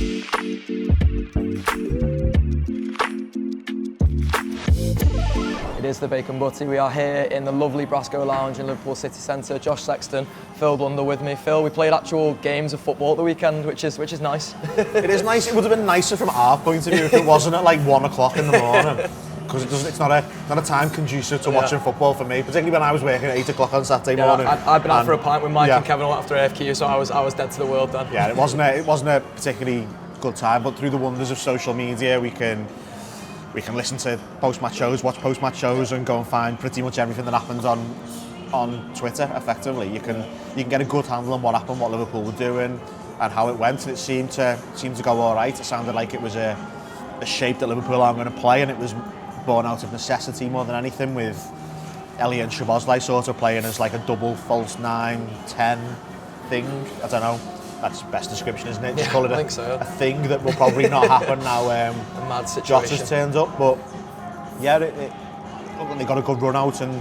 It is the Bacon Butty. We are here in the lovely Brasco Lounge in Liverpool City Centre. Josh Sexton, Phil Blundell with me. Phil, we played actual games of football at the weekend, which is nice. It is nice. It would have been nicer from our point of view if it wasn't at like 1 o'clock in the morning, because it's not a time conducive to watching football for me, particularly when I was working at 8 o'clock on Saturday morning. I've been out for a pint with Mike and Kevin all after AFQ, so I was dead to the world then. Yeah, it wasn't a particularly good time, but through the wonders of social media, we can listen to post-match shows, watch post-match shows, and go and find pretty much everything that happens on Twitter. Effectively, you can get a good handle on what happened, what Liverpool were doing, and how it went. And it seemed to go all right. It sounded like it was a shape that Liverpool aren't going to play, and it was born out of necessity more than anything, with Elliot and Szoboszlai sort of playing as like a double false 9-10 thing. I don't know. That's the best description, isn't it? Just call it a thing that will probably not happen now. A mad situation. Jota's turned up, but yeah, it looked like they got a good run out, and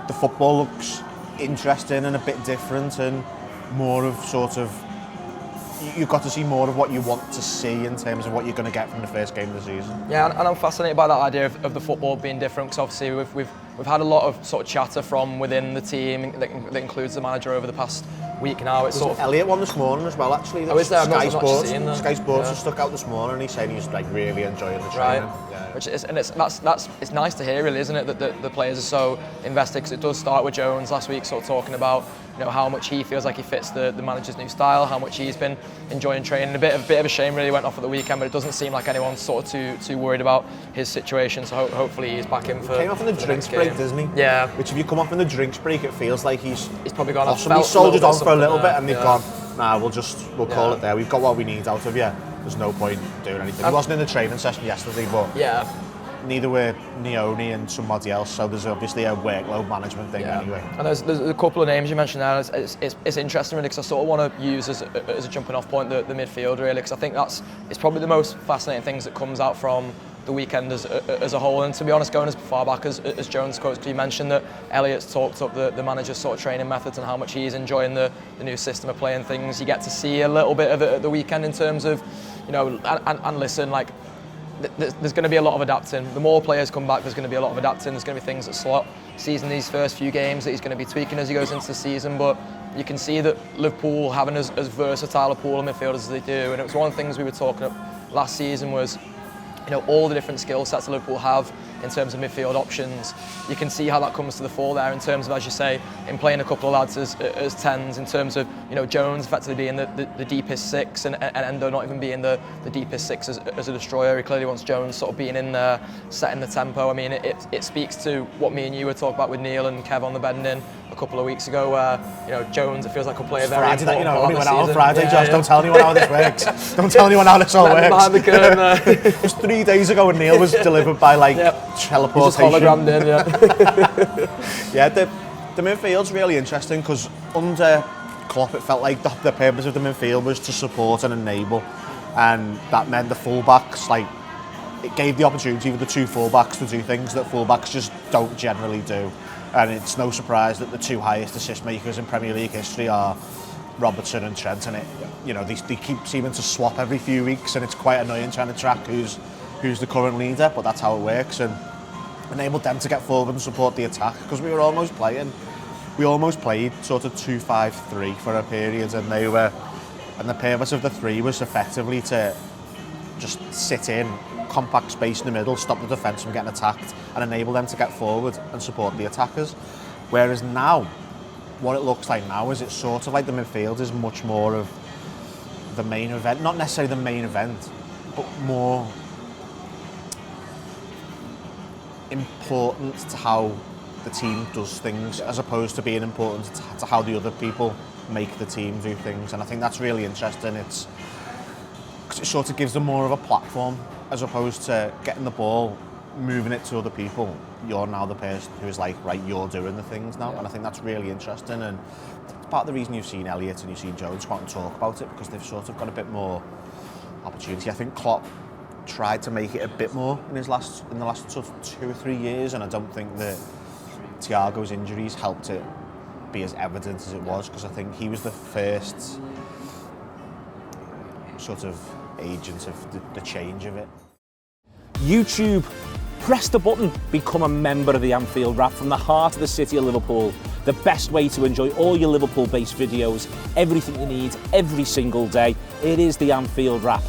the football looks interesting and a bit different, and more of sort of, you've got to see more of what you want to see in terms of what you're going to get from the first game of the season. Yeah, and I'm fascinated by that idea of the football being different, because obviously we've had a lot of sort of chatter from within the team that includes the manager over the past week now. It's sort of Elliot won this morning as well, actually. Oh, is there? Sky Sports has stuck out this morning. He's saying he's like really enjoying the training. Right. Yeah. Which is, and it's nice to hear, really, isn't it? That the players are so invested, because it does start with Jones last week, sort of talking about, you know, how much he feels like he fits the manager's new style, how much he's been enjoying training. A bit of a shame, really, went off at the weekend, but it doesn't seem like anyone's sort of too worried about his situation. So hopefully he's back in for. Came off in the drinks break, doesn't he? Yeah. Which, if you come off in the drinks break, it feels like he's probably gone. Possibly soldiered on for a little bit, and they've gone, nah, we'll call it there. We've got what we need out of you. There's no point doing anything. He wasn't in the training session yesterday, but neither were Neone and somebody else, so there's obviously a workload management thing anyway. And there's a couple of names you mentioned there. It's interesting, really, because I sort of want to use as a jumping off point the midfield, really, because I think it's probably the most fascinating things that comes out from the weekend as a whole. And to be honest, going as far back as Jones quotes, because you mentioned that Elliot's talked up the manager's sort of training methods and how much he's enjoying the new system of playing things. You get to see a little bit of it at the weekend in terms of, you know, and listen, like, there's going to be a lot of adapting. The more players come back, there's going to be a lot of adapting. There's going to be things that Slot sees in these first few games that he's going to be tweaking as he goes into the season. But you can see that Liverpool having as versatile a pool of midfielders as they do. And it was one of the things we were talking about last season was, you know, all the different skill sets that Liverpool have in terms of midfield options. You can see how that comes to the fore there in terms of, as you say, in playing a couple of lads as 10s, in terms of, you know, Jones effectively being the deepest 6 and Endo not even being the deepest 6 as a destroyer. He clearly wants Jones sort of being in there, setting the tempo. I mean, it speaks to what me and you were talking about with Neil and Kev on the bend in a couple of weeks ago, where, you know, Jones, it feels like, will play a very important part of the season. Only went out on Friday, Josh. Don't tell anyone how this works. Don't tell anyone how this all works. Behind the curtain there. It was 3 days ago, and Neil was delivered by teleportation. He just hologrammed in, yeah, the midfield's really interesting, because under Klopp it felt like the purpose of the midfield was to support and enable, and that meant the fullbacks, like, it gave the opportunity for the two fullbacks to do things that fullbacks just don't generally do. And it's no surprise that the two highest assist makers in Premier League history are Robertson and Trent, and they keep seeming to swap every few weeks, and it's quite annoying trying to track who's the current leader, but that's how it works. And enabled them to get forward and support the attack, because we almost played sort of 2-5-3 for a period, and the purpose of the 3 was effectively to just sit in compact space in the middle, stop the defence from getting attacked, and enable them to get forward and support the attackers. Whereas now, what it looks like now is it's sort of like the midfield is much more of the main event, not necessarily the main event, but more important to how the team does things, as opposed to being important to how the other people make the team do things. And I think that's really interesting. It sort of gives them more of a platform, as opposed to getting the ball, moving it to other people. You're now the person who's like, right, you're doing the things now. And I think that's really interesting, and it's part of the reason you've seen Elliot and you've seen Jones come out and talk about it, because they've sort of got a bit more opportunity. I think Klopp tried to make it a bit more in the last sort of 2 or 3 years, and I don't think that Thiago's injuries helped it be as evident as it was, because I think he was the first sort of agent of the change of it. YouTube, press the button, become a member of the Anfield Wrap from the heart of the city of Liverpool. The best way to enjoy all your Liverpool-based videos, everything you need, every single day. It is the Anfield Wrap.